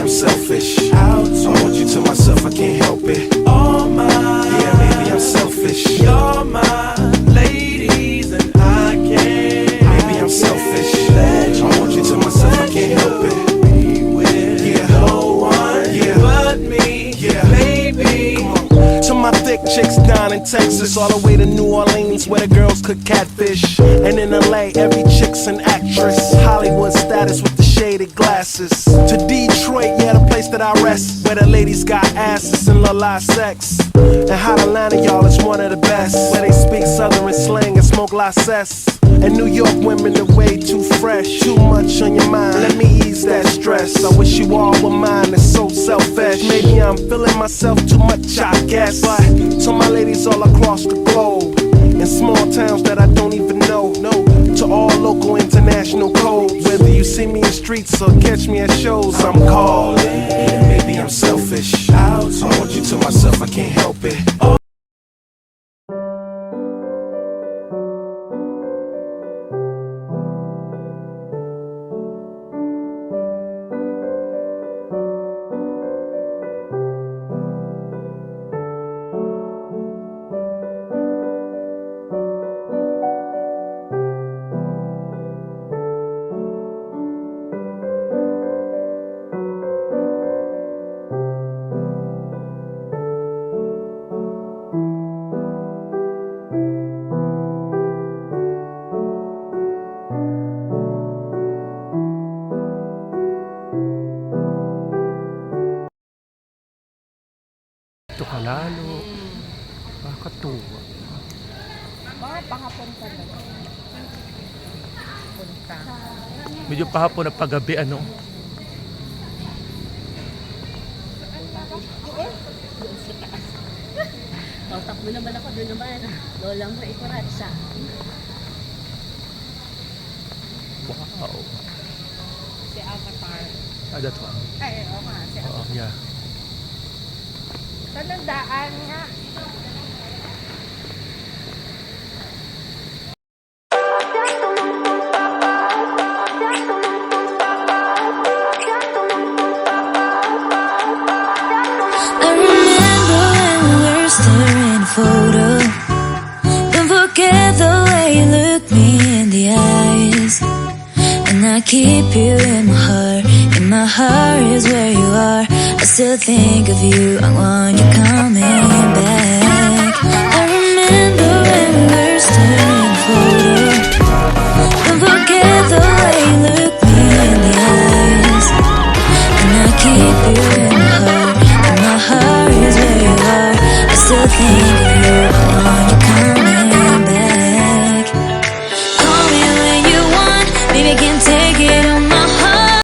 I'm selfish. I want you to myself, I can't help it. All mine. Yeah, maybe I'm selfish. You're my ladies and I can't. Maybe I'm selfish. I want you to myself, I can't help it. Be with no one but me. Yeah, baby. To my thick chicks down in Texas, all the way to New Orleans where the girls cook catfish. And in LA, every chick's an actress. Hollywood status with the shaded glasses. To Detroit, yeah, the place that I rest, where the ladies got asses and la sex. And hot Atlanta, y'all, is one of the best, where they speak southern slang and smoke la cess. And New York women are way too fresh. Too much on your mind, let me ease that stress. I wish you all were mine, it's so selfish. Maybe I'm feeling myself too much, I guess. But to my ladies all across the globe, in small towns that I don't even know, to all local international codes. Whether you see me in streets or catch me at shows, I'm calling. And maybe I'm selfish. I want you to myself, I can't help it. Ito kalalo. Nakakatuwa. Mga pahapon ka na. Punta. Medyo pahapon na paggabi, ano? O, takbo naman ako doon naman. Lola mo, ikuratsa. Wow. Si Avatar. Ah, that one. Ay, oo nga. Si Oh, yeah. Saan ang daan nga? I remember when we were staring at a photo. Don't forget the way you look me in the eyes. And I keep you in my heart. In my heart is where you are. I still think of you. I want you coming back. I remember when we were staring